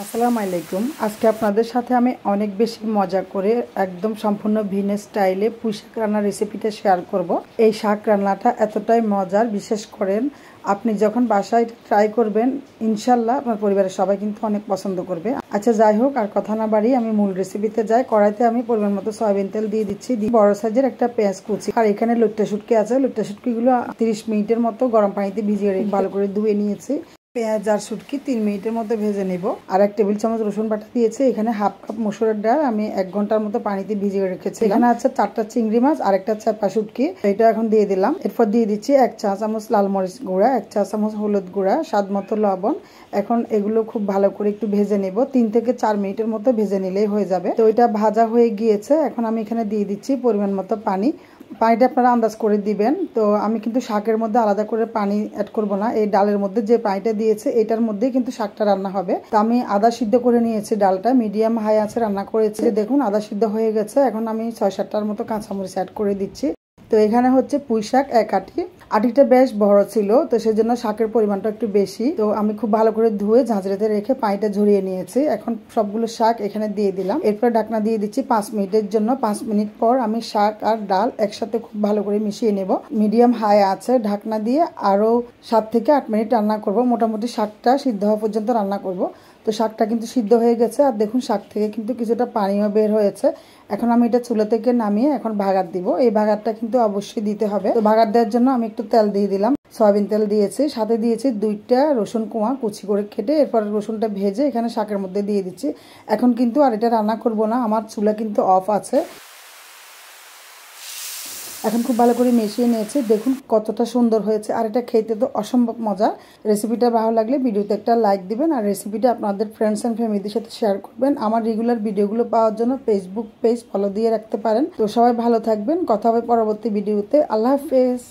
আসসালামু আলাইকুম। আজকে আপনাদের সাথে আমি অনেক বেশি মজা করে একদম সম্পূর্ণ ভিন্ন স্টাইলে পুঁই শাক রান্নার রেসিপিটা শেয়ার করব। এই শাক রান্নাটা এতটাই মজার, বিশেষ করেন আপনি যখন বাসায় ট্রাই করবেন ইনশাল্লাহ আপনার পরিবারের সবাই কিন্তু অনেক পছন্দ করবে। আচ্ছা যাই হোক, আর কথা না বাড়িয়ে আমি মূল রেসিপিতে যাই। কড়াইতে আমি পরিমাণ মতো সয়াবিন তেল দিয়ে দিচ্ছি, বড় সাইজের একটা পেঁয়াজ কুচি, আর এখানে লইট্টা শুটকি আছে। লইট্টা শুটকিগুলো 30 মিনিটের মতো গরম পানিতে ভিজিয়ে রেখে ভালো করে ধুয়ে নিয়েছি। পেঁয়াজ আর শুটকি 3 মিনিটের মধ্যে ভেজে নেব। আর 1 টেবিল চামচ রসুন বাটা দিয়েছি। এখানে হাফ কাপ মসুরের ডাল আমি 1 ঘন্টার মতো পানিতে ভিজিয়ে রেখেছি। এখানে আছে 4টা চিংড়ি মাছ আর একটা চাপা শুটকি, এটা এখন দিয়ে দিলাম। এরপর দিয়ে দিচ্ছি 1 চা চামচ লাল মরিচ গুঁড়া, 1 চা চামচ হলুদ গুঁড়া, স্বাদ মতো লবণ। এখন এগুলো খুব ভালো করে একটু ভেজে নেব। 3 থেকে 4 মিনিটের মতো ভেজে নিলেই হয়ে যাবে। তো এটা ভাজা হয়ে গিয়েছে। এখন আমি এখানে দিয়ে দিচ্ছি পরিমাণ মতো পানি। পানিটা আপনারা আন্দাজ করে দিবেন। তো আমি কিন্তু শাকের মধ্যে আলাদা করে পানি অ্যাড করব না, এই ডালের মধ্যে যে পানিটা দিয়েছে এটার মধ্যেই কিন্তু শাকটা রান্না হবে। তো আমি আদা সিদ্ধ করে নিয়েছি, ডালটা মিডিয়াম হাই আছে রান্না করেছি। দেখুন আদা সিদ্ধ হয়ে গেছে। এখন আমি 6-7টার মতো কাঁচামরিচ অ্যাড করে দিচ্ছি। তো এখানে হচ্ছে পুঁই শাক 1 আটি, আটিটা বেশ বড় ছিল, তো সেজন্য শাকের পরিমাণটা একটু বেশি। তো আমি খুব ভালো করে ধুয়ে ঝাঁঝরাতে রেখে পানিটা ঝরিয়ে নিয়েছি। এখন সবগুলো শাক এখানে দিয়ে দিলাম। এরপর ঢাকনা দিয়ে দিচ্ছি 5 মিনিটের জন্য। 5 মিনিট পর আমি শাক আর ডাল একসাথে খুব ভালো করে মিশিয়ে নেব। মিডিয়াম হাই আছে ঢাকনা দিয়ে আরো 7 থেকে 8 মিনিট রান্না করব। মোটামুটি শাকটা সিদ্ধ হওয়া পর্যন্ত রান্না করব। তো শাকটা কিন্তু সিদ্ধ হয়ে গেছে, আর দেখুন শাক থেকে কিন্তু কিছুটা পানিও বের হয়েছে। এখন আমি এটা চুলা থেকে নামিয়ে এখন ভাগার দিব। এই ভাগারটা কিন্তু অবশ্যই দিতে হবে। তো ভাগার দেওয়ার জন্য আমি একটু তেল দিয়ে দিলাম, সয়াবিন তেল দিয়েছি, সাথে দিয়েছি 2টা রসুন কোয়া কুচি করে কেটে। এরপর রসুনটা ভেজে এখানে শাকের মধ্যে দিয়ে দিচ্ছি। এখন কিন্তু আর এটা রান্না করব না, আমার চুলা কিন্তু অফ আছে। এখন খুব ভালো করে মিশিয়ে নিয়েছি। দেখুন কতটা সুন্দর হয়েছে, আর এটা খেতে তো অসম্ভব মজা। রেসিপিটা ভালো লাগলে ভিডিওতে একটা লাইক দিবেন, আর রেসিপিটা আপনাদের ফ্রেন্ডস অ্যান্ড ফ্যামিলির সাথে শেয়ার করবেন। আমার রেগুলার ভিডিওগুলো পাওয়ার জন্য ফেসবুক পেজ ফলো দিয়ে রাখতে পারেন। তো সবাই ভালো থাকবেন, কথা হবে পরবর্তী ভিডিওতে। আল্লাহ হাফেজ।